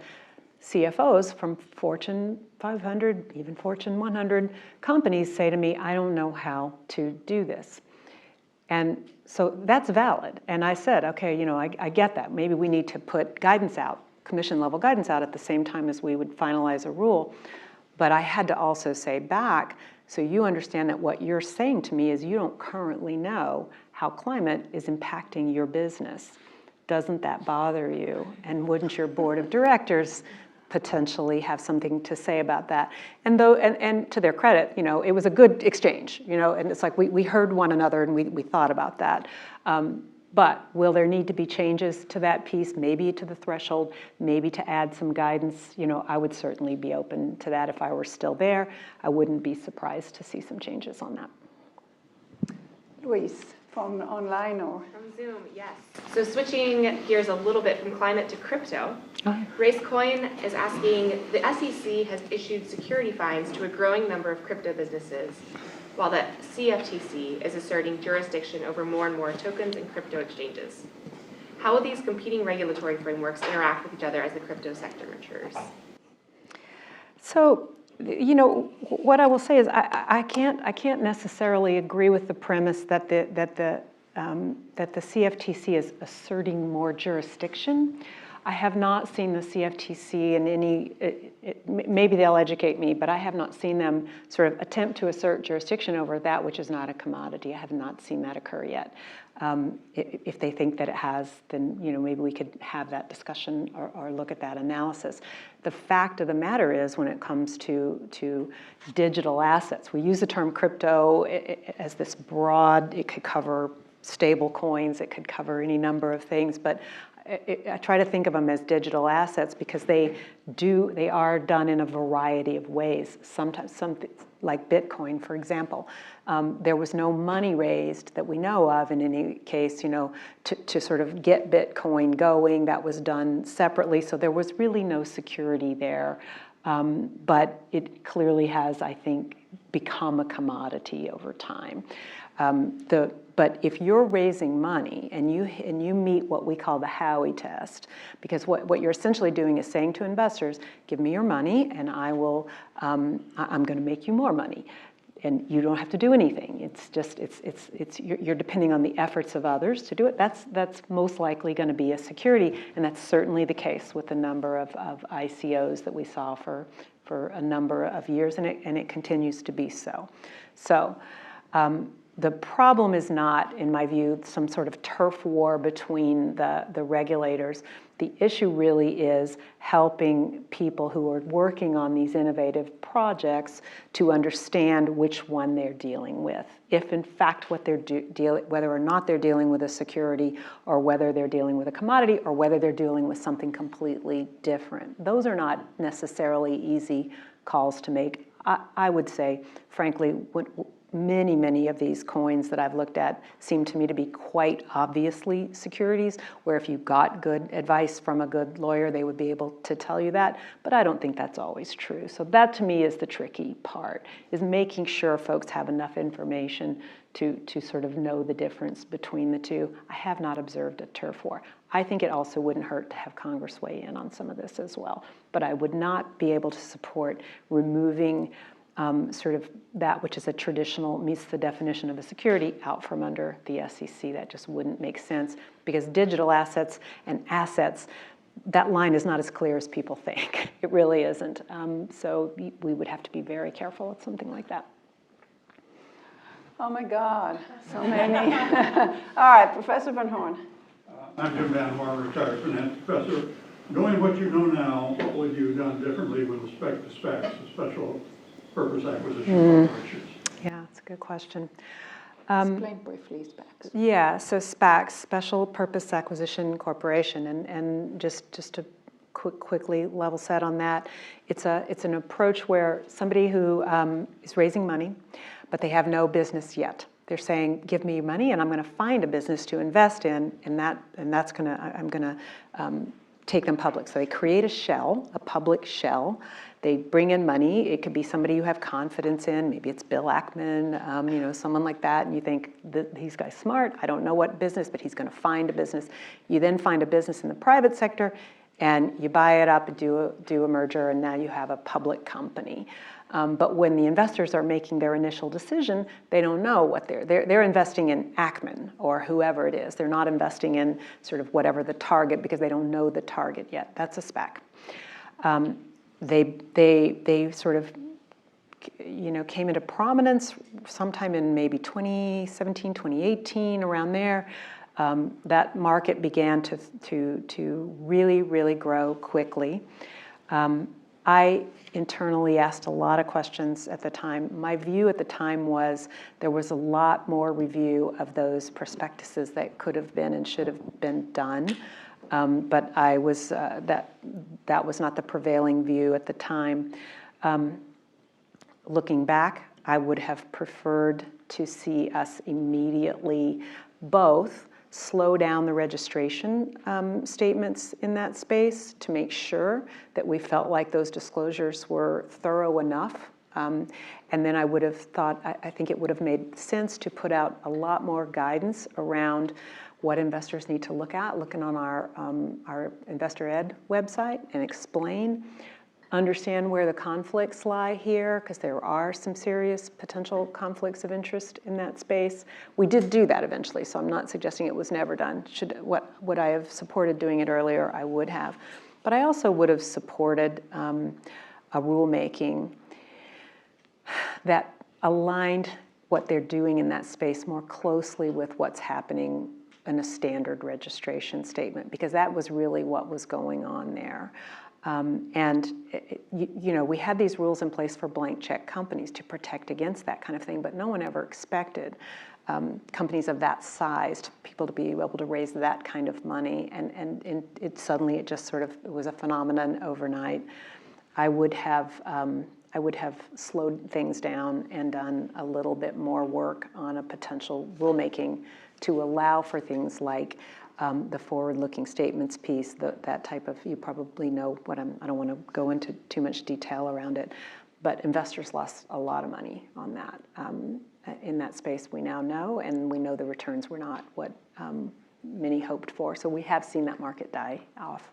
CFOs from Fortune 500, even Fortune 100 companies say to me, I don't know how to do this. And so that's valid. And I said, okay, I get that. Maybe we need to put guidance out, commission level guidance out at the same time as we would finalize a rule. But I had to also say back, so you understand that what you're saying to me is you don't currently know how climate is impacting your business. Doesn't that bother you? And wouldn't your board of directors potentially have something to say about that? And to their credit, it was a good exchange, and it's like we heard one another and we thought about that. But will there need to be changes to that piece, maybe to the threshold, maybe to add some guidance? I would certainly be open to that if I were still there. I wouldn't be surprised to see some changes on that.
Louise, from online or?
From Zoom, yes. So switching gears a little bit from climate to crypto, Racecoin is asking, the SEC has issued security fines to a growing number of crypto businesses, while the CFTC is asserting jurisdiction over more and more tokens and crypto exchanges. How will these competing regulatory frameworks interact with each other as the crypto sector matures?
So, what I will say is I can't necessarily agree with the premise that the CFTC is asserting more jurisdiction. I have not seen the CFTC in any, maybe they'll educate me, but I have not seen them sort of attempt to assert jurisdiction over that which is not a commodity. I have not seen that occur yet. If they think that it has, then maybe we could have that discussion or look at that analysis. The fact of the matter is, when it comes to digital assets, we use the term crypto as this broad, it could cover stable coins, it could cover any number of things, but I try to think of them as digital assets because they are done in a variety of ways. Sometimes, something like Bitcoin, for example, there was no money raised that we know of in any case, to sort of get Bitcoin going. That was done separately, so there was really no security there. But it clearly has, I think, become a commodity over time. But if you're raising money and you meet what we call the Howey test, because what you're essentially doing is saying to investors, give me your money and I'm going to make you more money. And you don't have to do anything. It's just, you're depending on the efforts of others to do it. That's most likely going to be a security, and that's certainly the case with the number of ICOs that we saw for a number of years, and it continues to be so. So the problem is not, in my view, some sort of turf war between the regulators. The issue really is helping people who are working on these innovative projects to understand which one they're dealing with. If in fact what they're whether or not they're dealing with a security, or whether they're dealing with a commodity, or whether they're dealing with something completely different. Those are not necessarily easy calls to make. I would say, frankly, many of these coins that I've looked at seem to me to be quite obviously securities, where if you got good advice from a good lawyer, they would be able to tell you that. But I don't think that's always true. So that to me is the tricky part, is making sure folks have enough information to sort of know the difference between the two. I have not observed a turf war. I think it also wouldn't hurt to have Congress weigh in on some of this as well. But I would not be able to support removing sort of that which is a traditional, meets the definition of a security, out from under the SEC. That just wouldn't make sense, because digital assets and assets, that line is not as clear as people think. It really isn't. So we would have to be very careful with something like that.
Oh my God, so many. All right, Professor Van Horn.
I'm Jim Van Horn, retired finance professor. Knowing what you know now, what would you have done differently with respect to SPACs, the special purpose acquisition corporations?
Yeah, that's a good question.
Explain briefly SPACs.
Yeah, so SPACs, Special Purpose Acquisition Corporation, and just to quickly level set on that, it's an approach where somebody who is raising money, but they have no business yet. They're saying, give me money and I'm going to find a business to invest in, and I'm going to take them public. So they create a shell, a public shell. They bring in money. It could be somebody you have confidence in. Maybe it's Bill Ackman, someone like that. And you think, he's guy's smart. I don't know what business, but he's going to find a business. You then find a business in the private sector, and you buy it up, do a merger, and now you have a public company. But when the investors are making their initial decision, they don't know what they're investing in Ackman or whoever it is. They're not investing in sort of whatever the target, because they don't know the target yet. That's a SPAC. They sort of came into prominence sometime in maybe 2017, 2018, around there. That market began to really grow quickly. I internally asked a lot of questions at the time. My view at the time was there was a lot more review of those prospectuses that could have been and should have been done. But I was that was not the prevailing view at the time. Looking back, I would have preferred to see us immediately both slow down the registration statements in that space to make sure that we felt like those disclosures were thorough enough. And then I would have thought, I think it would have made sense to put out a lot more guidance around what investors need to look at, looking on our Investor Ed website, and explain, understand where the conflicts lie here, because there are some serious potential conflicts of interest in that space. We did do that eventually, so I'm not suggesting it was never done. Would I have supported doing it earlier? I would have. But I also would have supported a rulemaking that aligned what they're doing in that space more closely with what's happening in a standard registration statement, because that was really what was going on there. We had these rules in place for blank check companies to protect against that kind of thing, but no one ever expected companies of that size, people to be able to raise that kind of money, and it just sort of, it was a phenomenon overnight. I would have slowed things down and done a little bit more work on a potential rulemaking to allow for things like the forward-looking statements piece, that type of, you probably know what I don't want to go into too much detail around it, but investors lost a lot of money on that. In that space, we now know, and we know the returns were not what many hoped for. So we have seen that market die off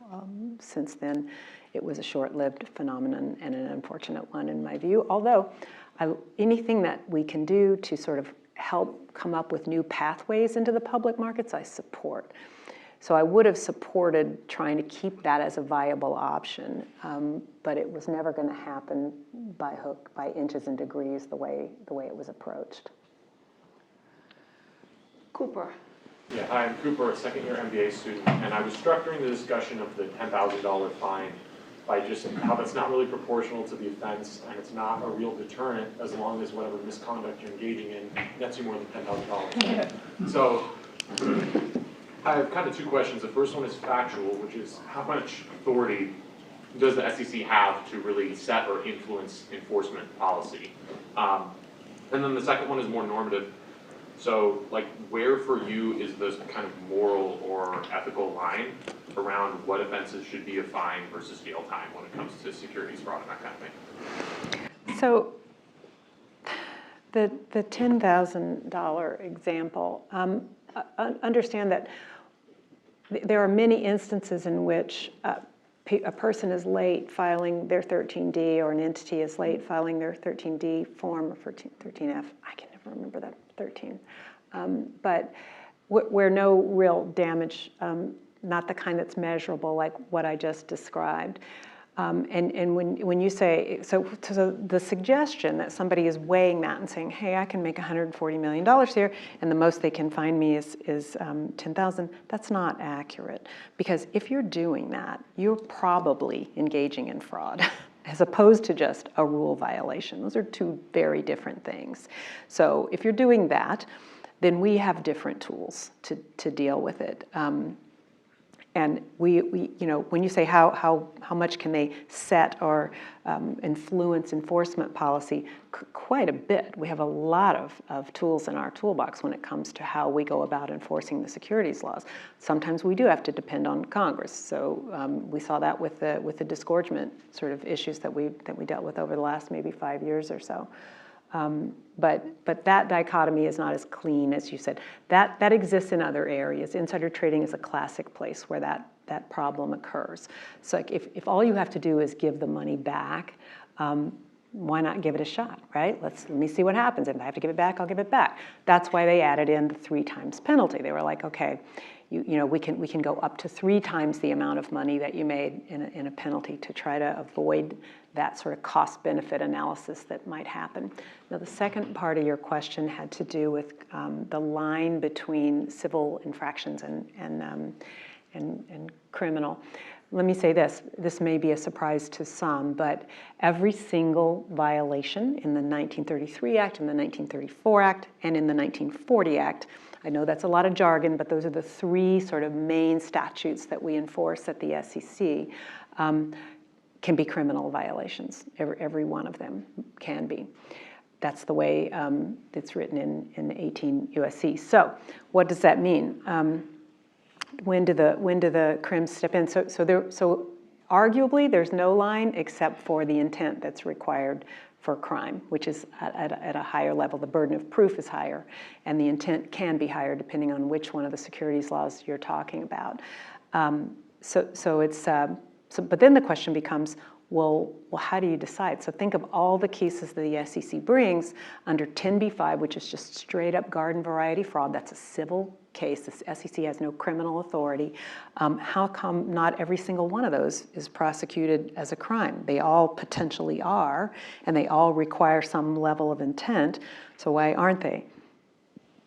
since then. It was a short-lived phenomenon and an unfortunate one in my view, although anything that we can do to sort of help come up with new pathways into the public markets, I support. So I would have supported trying to keep that as a viable option, but it was never going to happen by hook, by inches and degrees, the way it was approached.
Cooper.
Yeah, hi, I'm Cooper, a second-year MBA student, and I was struck during the discussion of the $10,000 fine by just how that's not really proportional to the offense, and it's not a real deterrent as long as whatever misconduct you're engaging in nets you more than $10,000. So I have kind of two questions. The first one is factual, which is how much authority does the SEC have to really set or influence enforcement policy? And then the second one is more normative. So like where for you is this kind of moral or ethical line around what offenses should be a fine versus jail time when it comes to securities fraud and that kind of thing?
So the $10,000 example, understand that there are many instances in which a person is late filing their 13D, or an entity is late filing their 13D form, or 13F, I can never remember that, 13. But where no real damage, not the kind that's measurable like what I just described. And when you say, so the suggestion that somebody is weighing that and saying, hey, I can make $140 million here, and the most they can find me is 10,000, that's not accurate. Because if you're doing that, you're probably engaging in fraud, as opposed to just a rule violation. Those are two very different things. So if you're doing that, then we have different tools to deal with it. And we you know, when you say how much can they set or influence enforcement policy, quite a bit. We have a lot of tools in our toolbox when it comes to how we go about enforcing the securities laws. Sometimes we do have to depend on Congress. So we saw that with the disgorgement sort of issues that we dealt with over the last maybe 5 years or so. But that dichotomy is not as clean as you said. That exists in other areas. Insider trading is a classic place where that problem occurs. So like if all you have to do is give the money back, why not give it a shot, right? Let me see what happens. If I have to give it back, I'll give it back. That's why they added in the 3 times penalty. They were like, okay, you know, we can go up to 3 times the amount of money that you made in a penalty to try to avoid that sort of cost-benefit analysis that might happen. Now, the second part of your question had to do with the line between civil infractions and criminal. Let me say this may be a surprise to some, but every single violation in the 1933 Act, in the 1934 Act, and in the 1940 Act, I know that's a lot of jargon, but those are the 3 sort of main statutes that we enforce at the SEC, can be criminal violations. Every one of them can be. That's the way it's written in 18 USC. So what does that mean? When do the crims step in? So arguably there's no line except for the intent that's required for crime, which is at a higher level. The burden of proof is higher, and the intent can be higher depending on which one of the securities laws you're talking about. But then the question becomes, well, how do you decide? So think of all the cases that the SEC brings under 10b-5, which is just straight up garden variety fraud. That's a civil case. The SEC has no criminal authority. How come not every single one of those is prosecuted as a crime? They all potentially are, and they all require some level of intent. So why aren't they?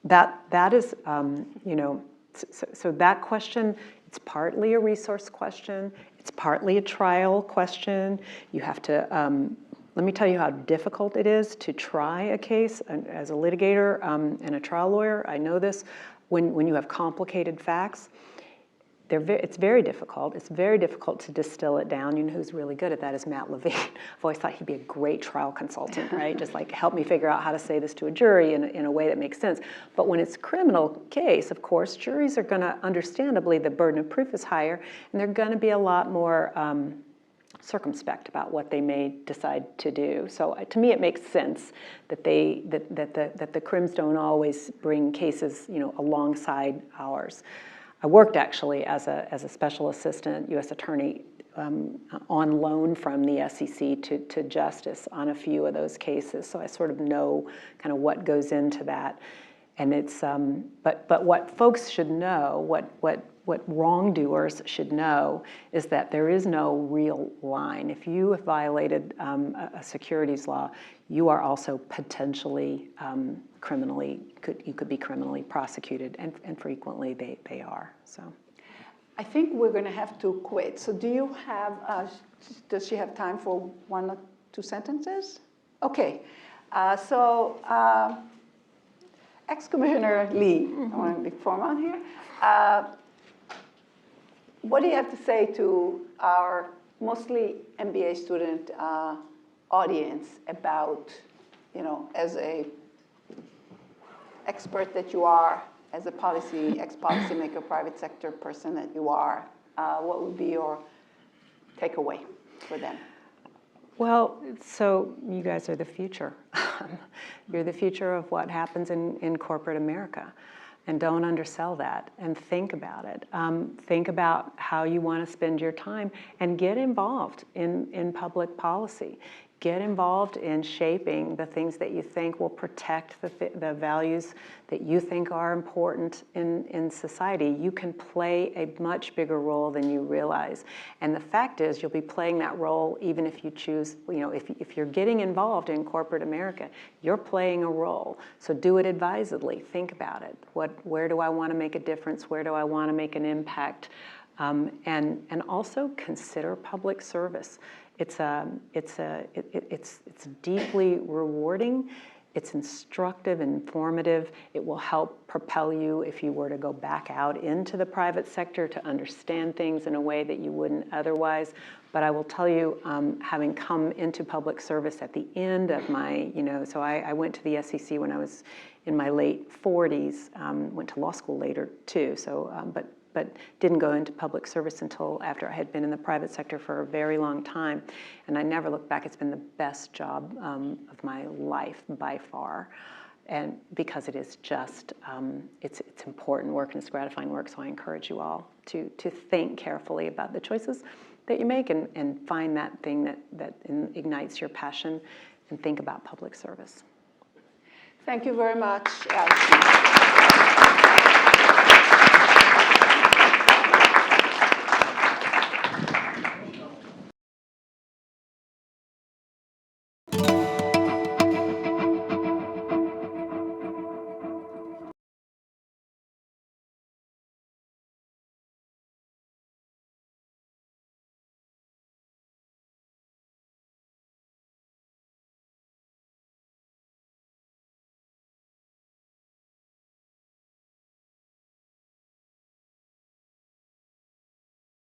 That is, you know, so that question, it's partly a resource question. It's partly a trial question. You have to, let me tell you how difficult it is to try a case. As a litigator and a trial lawyer, I know this. When you have complicated facts, it's very difficult. It's very difficult to distill it down. You know who's really good at that is Matt Levine. I've always thought he'd be a great trial consultant, right? Just like help me figure out how to say this to a jury in a way that makes sense. But when it's a criminal case, of course, juries are going to, understandably, the burden of proof is higher, and they're going to be a lot more circumspect about what they may decide to do. So to me, it makes sense that the crims don't always bring cases, you know, alongside ours. I worked actually as a special assistant U.S. attorney on loan from the SEC to justice on a few of those cases, so I sort of know kind of what goes into that. And it's but what folks should know, what wrongdoers should know, is that there is no real line. If you have violated a securities law, you are also potentially you could be criminally prosecuted, and frequently they are. So,
I think we're going to have to quit. So do you have, does she have time for 1 or 2 sentences? Okay. Ex-Commissioner Lee, I want to be formal here. What do you have to say to our mostly MBA student audience about, as a expert that you are, as a ex-policymaker, private sector person that you are, what would be your takeaway for them?
Well, so you guys are the future. You're the future of what happens in corporate America. And don't undersell that, and think about it. Think about how you want to spend your time, and get involved in public policy. Get involved in shaping the things that you think will protect the values that you think are important in society. You can play a much bigger role than you realize. And the fact is, you'll be playing that role even if you choose, if you're getting involved in corporate America, you're playing a role. So do it advisedly. Think about it. Where do I want to make a difference? Where do I want to make an impact? And also consider public service. It's deeply rewarding. It's instructive, informative. It will help propel you if you were to go back out into the private sector to understand things in a way that you wouldn't otherwise. But I will tell you, having come into public service at the end of my, so I went to the SEC when I was in my late 40s, went to law school later too, so, but didn't go into public service until after I had been in the private sector for a very long time. And I never looked back. It's been the best job of my life by far. And because it is just, it's important work and it's gratifying work, so I encourage you all to think carefully about the choices that you make and find that thing that ignites your passion, and think about public service.
Thank you very much, Allison.